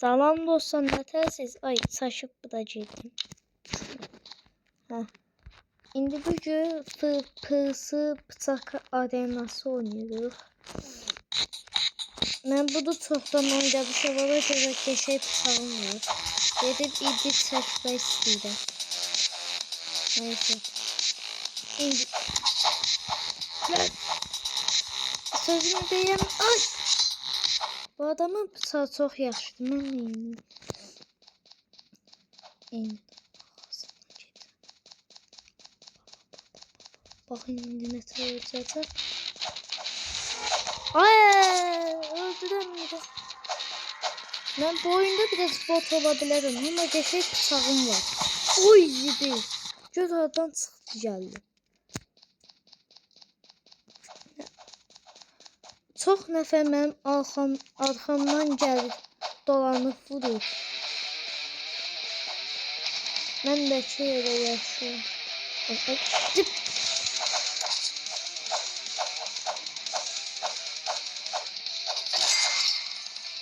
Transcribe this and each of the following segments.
Salam dostlar, nətəsiz? Ay, saçıb budacaqdım. İndi bugün pırsı bıçaq arenası oynayırıq. Mən bunu çoxdan oynamışam, ona görə qəşəng bıçağım var. Dedim, indi çəkmək istəyirəm. Neyse. İndi... Sözümü deyəm... Ay! Bu adamın bıçağı çox yaxşıdır, mən neyim? İndi... Bakın indi nətə olacaq. Ay, öldürəmədim. Mən bu oyunda biraz bot ola bilərəm, amma qəşəng bıçağım var. Oy, yedi. Göz oradan çıxdı gəldi. Çox nəfər mənim arxamdan gəlib dolanıb vurur. Mən də ki yerə yaşıyorum.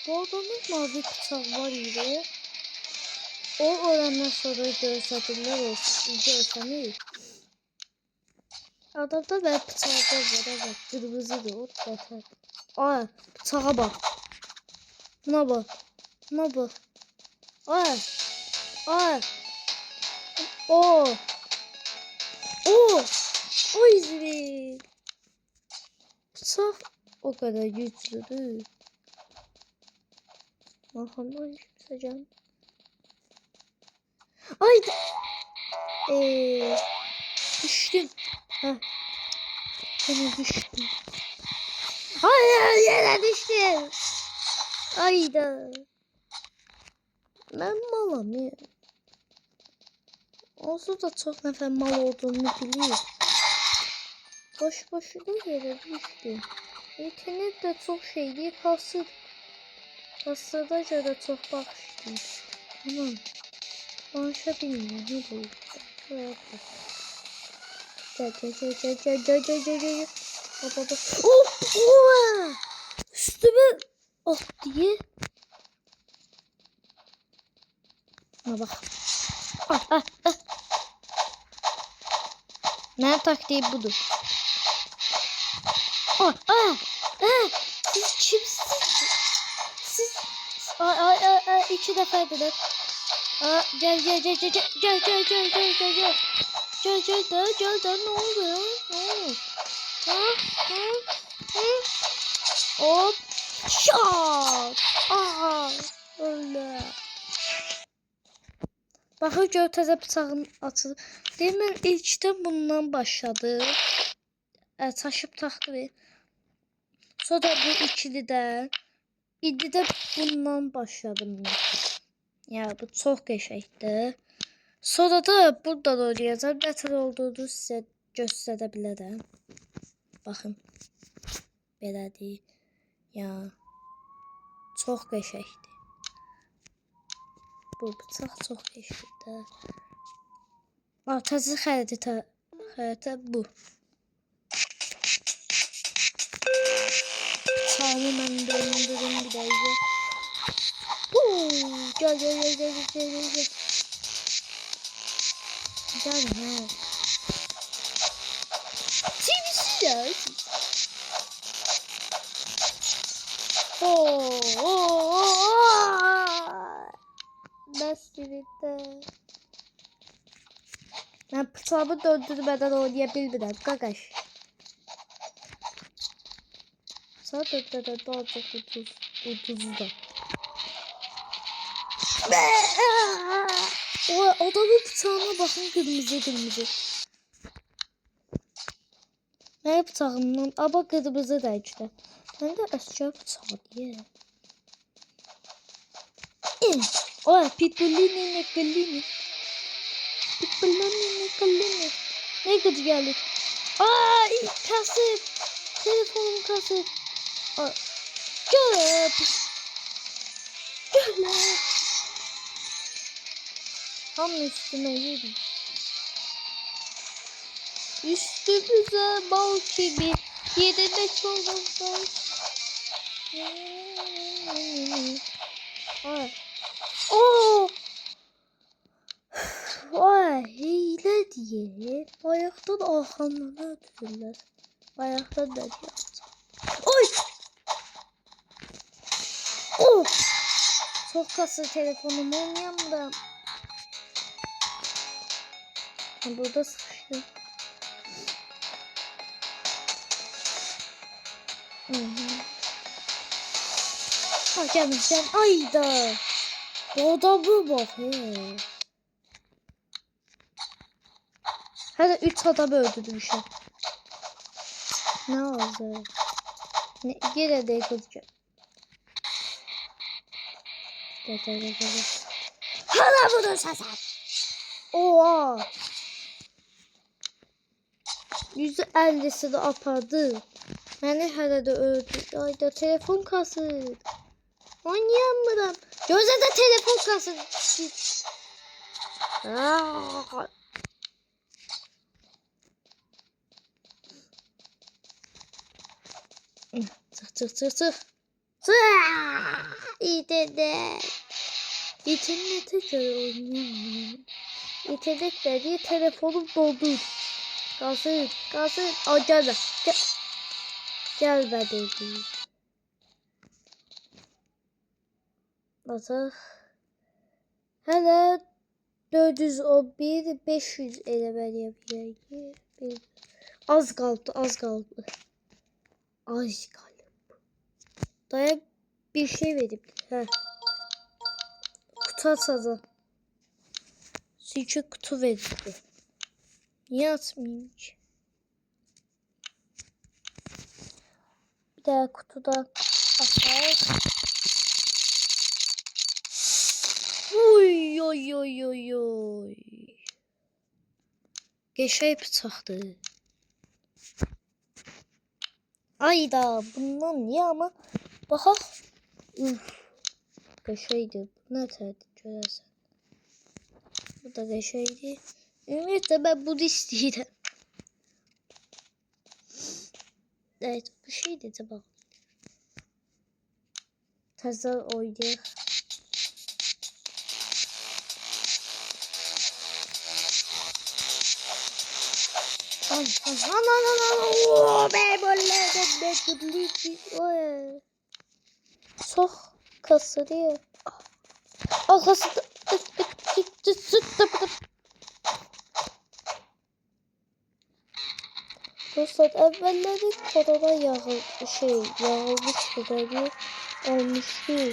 Bu adamın mavi bıçaq var idi. O öləndən sonra görsədirlər olsun. Görsənir. Adamda və bıçaqda var. Evet, qırmızıdır. O da. Ay, bıçağa bax. Buna bax. Buna bax. Ay. Ay. O. O. O izin. Bıçaq o kadar güçlüdür. Arkamdan kimsecem. Ay. Düştüm. Heh. Yine düştüm. Hayır, yere düştüm. Ayda. Ben malım ya. Olsa da çok nefer mal olduğumu biliyor. Boş boşuna yere düştüm. İnternet de çok şey değil, kasır. Kasırda göre çok bakıştım. Tamam. Konuşa bilmiyorum. Ne bu? Gel. Baba. Oh! Üstüme at diye. Buna bak. Ne taktiği budur. Siz kimsiniz? Siz iki defa dedim. Gel ne oluyor? Hop. Şat. Öyle. Bakın gör təzə bıçağım açılır. Deyim mən ilkdən bundan başladım. Çaşıb taxtı. Sonra bu ikilidən. İndi də bundan başladım. Ya bu çox qəşəngdir. Sonra da burada da oynayacağım. Nətər olduğunu sizə göstərə bilərəm. Baxın. Belədir. Ya. Çox qəşəngdir. Bu bıçaq çox qəşəngdir. Təzə xəritə bu. Bıçağımı mən döndürüm bir dəqiqə. Gel. Gel ha. Kimsin? Nasıl bitti? Ben bıçağımı döndürmeden oynayabildim kakaş. Sadece de daha çok ucuzda. O adamın bıçağına bakın, kırmızı. Ne bıçağımdan? Ama kırmızı da işte. Ben de aşağı bıçağı diye. O pitbullini. Ne kötü geldi. Kasıp. Telefonum kasıp. Gel. Tam üstüme yedi. Üstümüze bal gibi yerine çoğunlar. Oo! Vay, hile diye. Bayaqdan arxamdan öldürürlər. Bayaqdan da yaptı. Oy! Oh! Çok kasır telefonum oynayamıram. Burada sıkıştı. Gelmişken ayda. Bu adamı bak he. Hadi 3 adam öldürmüşüm. Ne oldu? Ne, yine de kızacağım. Gel. Hala bunu sasar. Oha. %50'si de apardı. Beni hala da öldü. Ayda telefon kasır. Oynayamıram. Göze de telefon kasır. Çık. İnternete göre oynayamıyorum. İnternet dediği telefonum doldu. Kasır. Ay gelme. Gelme dedi. Nasıl? Hele 411 500 eləməliyəm yəni. Az qaldı. Daya bir şey verdim. Hə. Kutu açacağım. Çünkü kutu verildi. Niye atmayayım ki? Bir daha kutuda açar. Oy. Geçey bıçaqdı. Ayda bundan niye ama baxaq. Geçeydi. Bu ne terdi görəsən. Bu da geçeydi. Ümumiyyətlə ben bunu istəyirəm. Evet bu şeydi de bak. Təzə oynayaq. Ay. Ben böyle çok kasırıyor. Arkasında dostlar evvelleri korona yağılmıştı dedi. Olmuştu.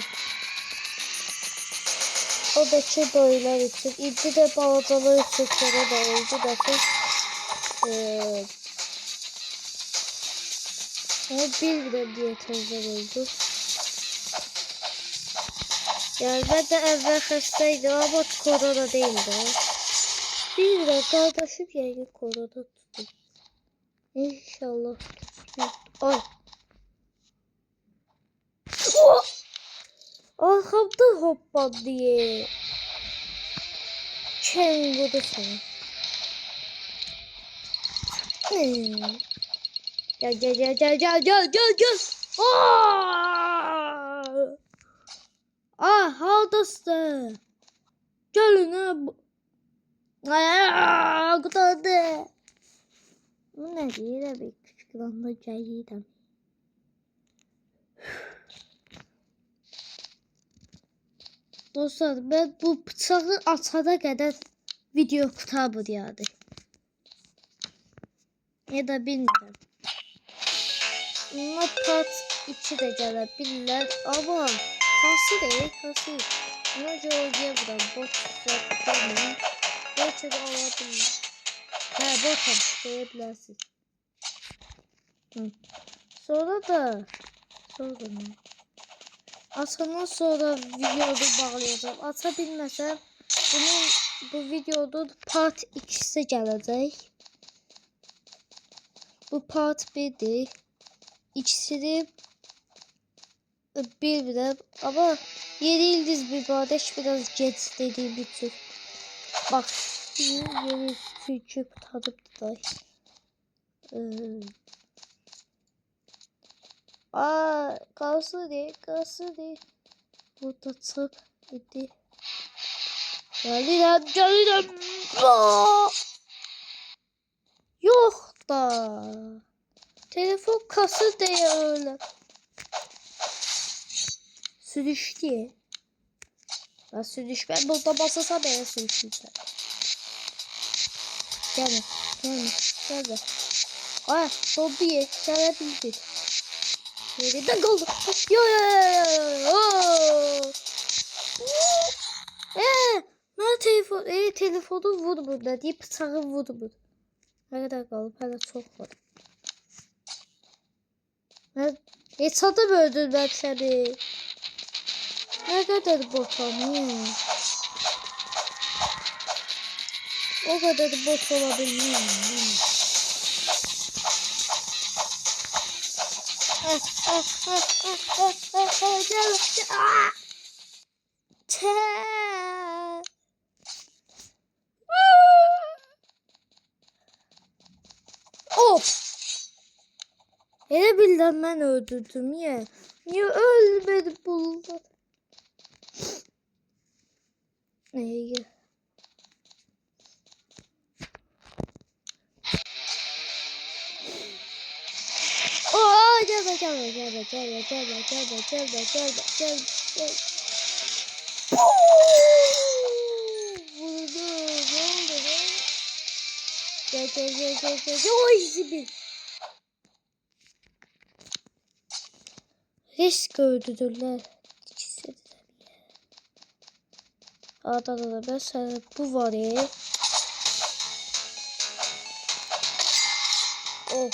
O da ki boylar için. İndi de balacalar için korona oldu da ki. Ama bilmirəm diye tezler oldu. Yani ben de evvel hastaydım ama korona değildi. Bilmirəm kardeşim yani korona tuttu. İnşallah tutsun. Ay. Oh! Arkamda hoppa diye. Kenguru sana. Gel. Haldasın. Gelin ha. Kurtardı. Bu ne değil bir küçük lamba cahiydim. Dostlar ben bu bıçağı açana kadar video kurtardı yani. Ya da bilmiyorum. Ama part 2 de gelebilirler ama kasır. Buna göre oynayabilirim. Bot yapmayayım. Belki de alabilirim. Botam diyebilirsin. Sonra ne? Açandan sonra videoda bağlayacağım. Aça bilməsəm bu videonun part 2'si gələcək. Bu part 1'dir. İkisini bilmirəm ama yeni yıldız bir kardeş biraz geç dediğim için. Bak yeni çünkü tanıp da. Kalsın. Burada çöp idi. Gəlirəm. Aa! Yok da. Telefon kası diye öyle. Sürüş diye. Ben sürüş. Ben burada basasam ben sürüşürsen. Gelme. Gelme. Ay, zombiye gelebildi. Yerinde kaldı. Yo. Ben telefonu vur burada diye bıçağı vur burada. Ne kadar kalıb? Hələ çox var. Heç adam öldürməm səni. Ne kadar botam ya. O kadar bot olabilir. Hop. Elə bildim mən öldürdüm ya. Niye ölmedi bunlar? İyi. Aa, gelme. Vurdu, ne oldu be? Gel. Oy zibil. Risk öldürdüler. İkisi de. Da mesela bu var ya. Oh.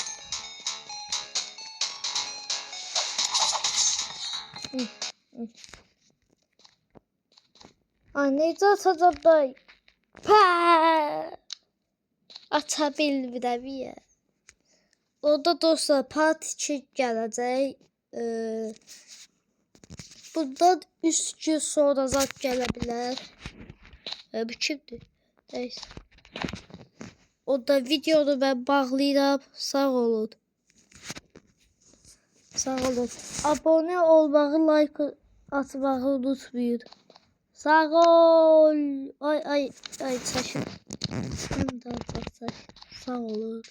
Anne atacağım ben. Atabildim ya. Orada dostlar parti için gelecek. Bundan 3 gün sonra zat gelebilir. Bu kimdir? Neyse. O da videonu ben bağlayacağım. Sağ olun. Abone olmayı, like atmayı unutmayın. Sağ ol. Ay çaşın. Sağ olun.